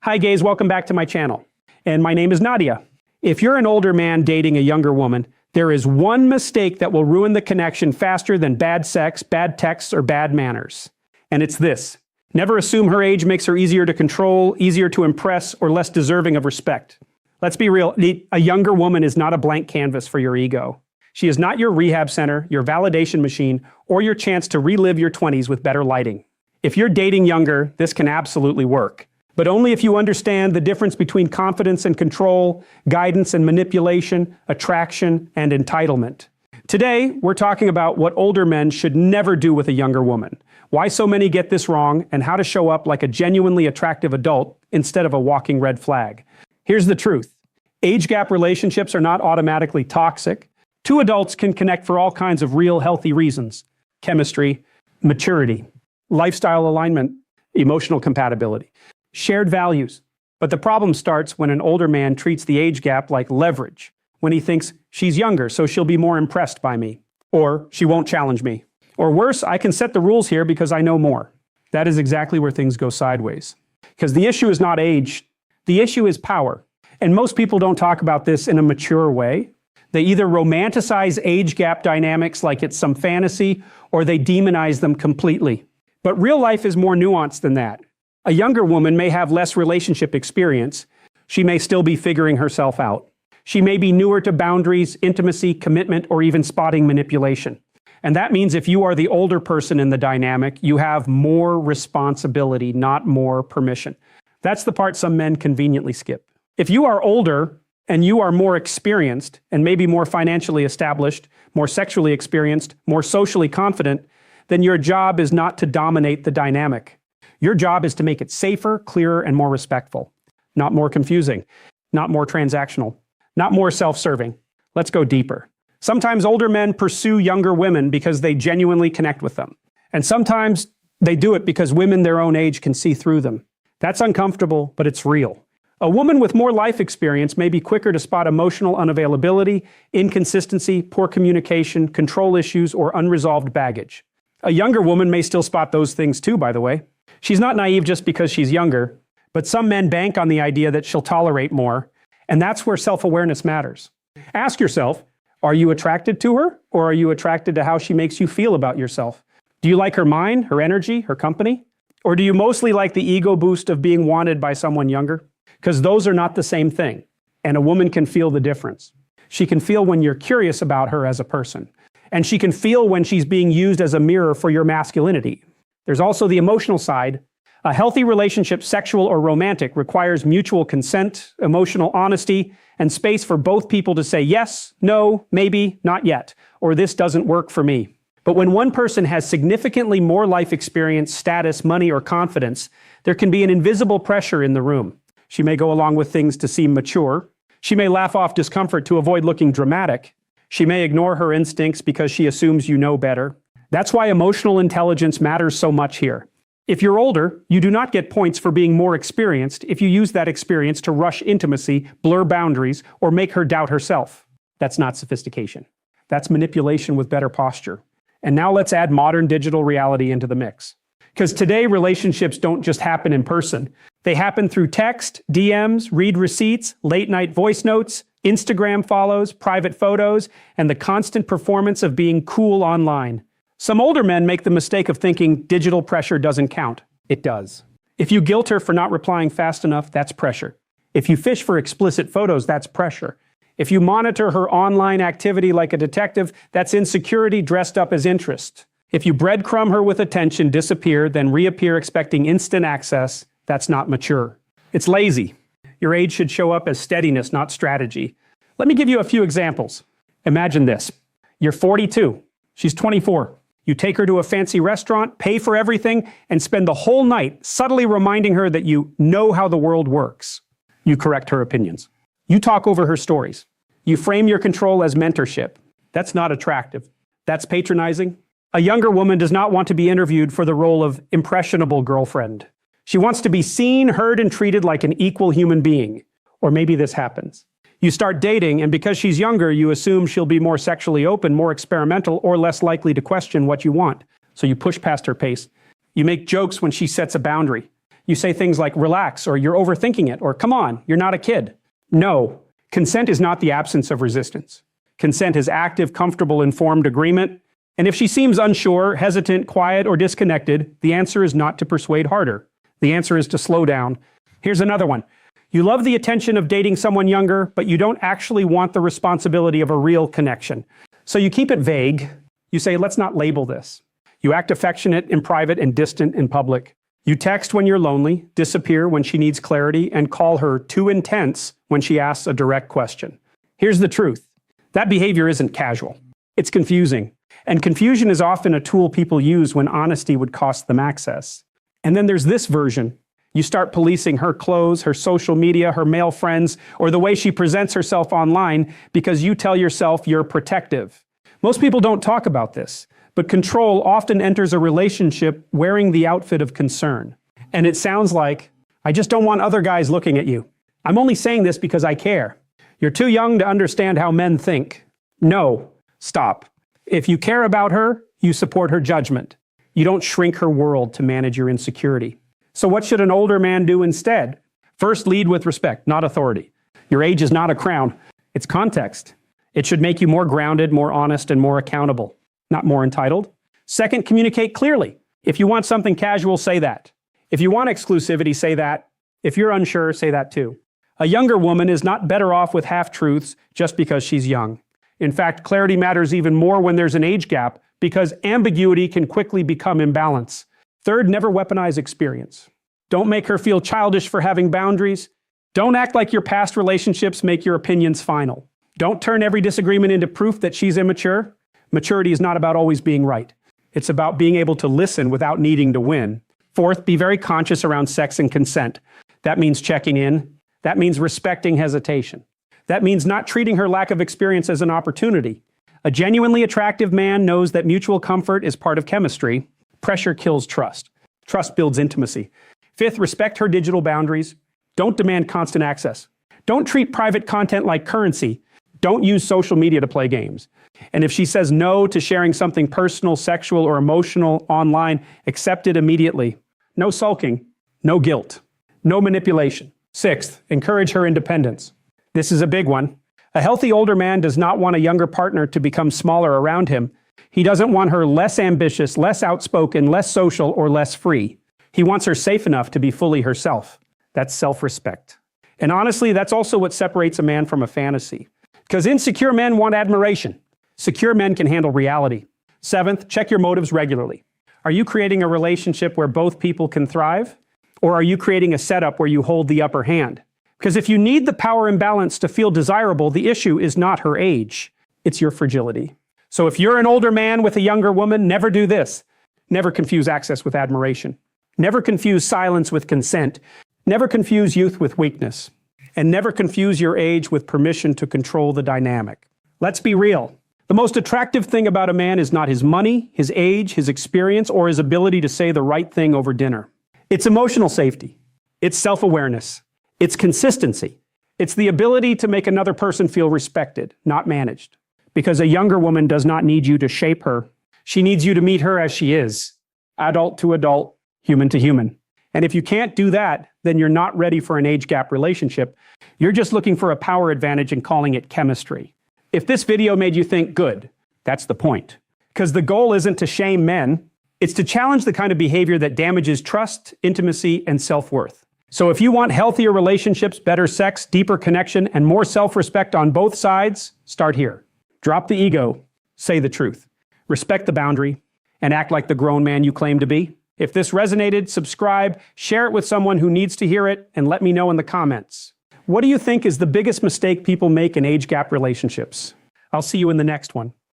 Hi gays, welcome back to my channel. And my name is Nadia. If you're an older man dating a younger woman, there is one mistake that will ruin the connection faster than bad sex, bad texts, or bad manners. And it's this. Never assume her age makes her easier to control, easier to impress, or less deserving of respect. Let's be real, a younger woman is not a blank canvas for your ego. She is not your rehab center, your validation machine, or your chance to relive your 20s with better lighting. If you're dating younger, this can absolutely work. But only if you understand the difference between confidence and control, guidance and manipulation, attraction and entitlement. Today, we're talking about what older men should never do with a younger woman, why so many get this wrong, and how to show up like a genuinely attractive adult instead of a walking red flag. Here's the truth. Age gap relationships are not automatically toxic. Two adults can connect for all kinds of real, healthy reasons. Chemistry, maturity, lifestyle alignment, emotional compatibility, shared values. But the problem starts when an older man treats the age gap like leverage, when he thinks she's younger, so she'll be more impressed by me, or she won't challenge me. Or worse, I can set the rules here because I know more. That is exactly where things go sideways. Because the issue is not age, the issue is power. And most people don't talk about this in a mature way. They either romanticize age gap dynamics like it's some fantasy, or they demonize them completely. But real life is more nuanced than that. A younger woman may have less relationship experience. She may still be figuring herself out. She may be newer to boundaries, intimacy, commitment, or even spotting manipulation. And that means if you are the older person in the dynamic, you have more responsibility, not more permission. That's the part some men conveniently skip. If you are older and you are more experienced and maybe more financially established, more sexually experienced, more socially confident, then your job is not to dominate the dynamic. Your job is to make it safer, clearer, and more respectful. Not more confusing, not more transactional, not more self-serving. Let's go deeper. Sometimes older men pursue younger women because they genuinely connect with them. And sometimes they do it because women their own age can see through them. That's uncomfortable, but it's real. A woman with more life experience may be quicker to spot emotional unavailability, inconsistency, poor communication, control issues, or unresolved baggage. A younger woman may still spot those things too, by the way. She's not naive just because she's younger, but some men bank on the idea that she'll tolerate more, and that's where self-awareness matters. Ask yourself, are you attracted to her, or are you attracted to how she makes you feel about yourself? Do you like her mind, her energy, her company? Or do you mostly like the ego boost of being wanted by someone younger? Because those are not the same thing, and a woman can feel the difference. She can feel when you're curious about her as a person, and she can feel when she's being used as a mirror for your masculinity. There's also the emotional side. A healthy relationship, sexual or romantic, requires mutual consent, emotional honesty, and space for both people to say yes, no, maybe, not yet, or this doesn't work for me. But when one person has significantly more life experience, status, money, or confidence, there can be an invisible pressure in the room. She may go along with things to seem mature. She may laugh off discomfort to avoid looking dramatic. She may ignore her instincts because she assumes you know better. That's why emotional intelligence matters so much here. If you're older, you do not get points for being more experienced if you use that experience to rush intimacy, blur boundaries, or make her doubt herself. That's not sophistication. That's manipulation with better posture. And now let's add modern digital reality into the mix. Because today, relationships don't just happen in person. They happen through text, DMs, read receipts, late-night voice notes, Instagram follows, private photos, and the constant performance of being cool online. Some older men make the mistake of thinking digital pressure doesn't count. It does. If you guilt her for not replying fast enough, that's pressure. If you fish for explicit photos, that's pressure. If you monitor her online activity like a detective, that's insecurity dressed up as interest. If you breadcrumb her with attention, disappear, then reappear expecting instant access, that's not mature. It's lazy. Your age should show up as steadiness, not strategy. Let me give you a few examples. Imagine this. You're 42. She's 24. You take her to a fancy restaurant, pay for everything, and spend the whole night subtly reminding her that you know how the world works. You correct her opinions. You talk over her stories. You frame your control as mentorship. That's not attractive. That's patronizing. A younger woman does not want to be interviewed for the role of impressionable girlfriend. She wants to be seen, heard, and treated like an equal human being. Or maybe this happens. You start dating, and because she's younger, you assume she'll be more sexually open, more experimental, or less likely to question what you want. So you push past her pace. You make jokes when she sets a boundary. You say things like, relax, or you're overthinking it, or come on, you're not a kid. No, consent is not the absence of resistance. Consent is active, comfortable, informed agreement. And if she seems unsure, hesitant, quiet, or disconnected, the answer is not to persuade harder. The answer is to slow down. Here's another one. You love the attention of dating someone younger, but you don't actually want the responsibility of a real connection. So you keep it vague. You say, let's not label this. You act affectionate in private and distant in public. You text when you're lonely, disappear when she needs clarity, and call her too intense when she asks a direct question. Here's the truth. That behavior isn't casual. It's confusing. And confusion is often a tool people use when honesty would cost them access. And then there's this version. You start policing her clothes, her social media, her male friends, or the way she presents herself online because you tell yourself you're protective. Most people don't talk about this, but control often enters a relationship wearing the outfit of concern. And it sounds like, I just don't want other guys looking at you. I'm only saying this because I care. You're too young to understand how men think. No, stop. If you care about her, you support her judgment. You don't shrink her world to manage your insecurity. So what should an older man do instead? First, lead with respect, not authority. Your age is not a crown. It's context. It should make you more grounded, more honest, and more accountable, not more entitled. Second, communicate clearly. If you want something casual, say that. If you want exclusivity, say that. If you're unsure, say that too. A younger woman is not better off with half-truths just because she's young. In fact, clarity matters even more when there's an age gap because ambiguity can quickly become imbalance. Third, never weaponize experience. Don't make her feel childish for having boundaries. Don't act like your past relationships make your opinions final. Don't turn every disagreement into proof that she's immature. Maturity is not about always being right. It's about being able to listen without needing to win. Fourth, be very conscious around sex and consent. That means checking in. That means respecting hesitation. That means not treating her lack of experience as an opportunity. A genuinely attractive man knows that mutual comfort is part of chemistry. Pressure kills trust. Trust builds intimacy. Fifth, respect her digital boundaries. Don't demand constant access. Don't treat private content like currency. Don't use social media to play games. And if she says no to sharing something personal, sexual, or emotional online, accept it immediately. No sulking, no guilt, no manipulation. Sixth, encourage her independence. This is a big one. A healthy older man does not want a younger partner to become smaller around him. He doesn't want her less ambitious, less outspoken, less social, or less free. He wants her safe enough to be fully herself. That's self-respect. And honestly, that's also what separates a man from a fantasy. Because insecure men want admiration. Secure men can handle reality. Seventh, check your motives regularly. Are you creating a relationship where both people can thrive? Or are you creating a setup where you hold the upper hand? Because if you need the power imbalance to feel desirable, the issue is not her age. It's your fragility. So if you're an older man with a younger woman, never do this. Never confuse access with admiration. Never confuse silence with consent. Never confuse youth with weakness. And never confuse your age with permission to control the dynamic. Let's be real. The most attractive thing about a man is not his money, his age, his experience, or his ability to say the right thing over dinner. It's emotional safety. It's self-awareness. It's consistency. It's the ability to make another person feel respected, not managed. Because a younger woman does not need you to shape her. She needs you to meet her as she is. Adult to adult, human to human. And if you can't do that, then you're not ready for an age gap relationship. You're just looking for a power advantage and calling it chemistry. If this video made you think, good, that's the point. Because the goal isn't to shame men. It's to challenge the kind of behavior that damages trust, intimacy, and self-worth. So if you want healthier relationships, better sex, deeper connection, and more self-respect on both sides, start here. Drop the ego, say the truth, respect the boundary, and act like the grown man you claim to be. If this resonated, subscribe, share it with someone who needs to hear it, and let me know in the comments. What do you think is the biggest mistake people make in age gap relationships? I'll see you in the next one.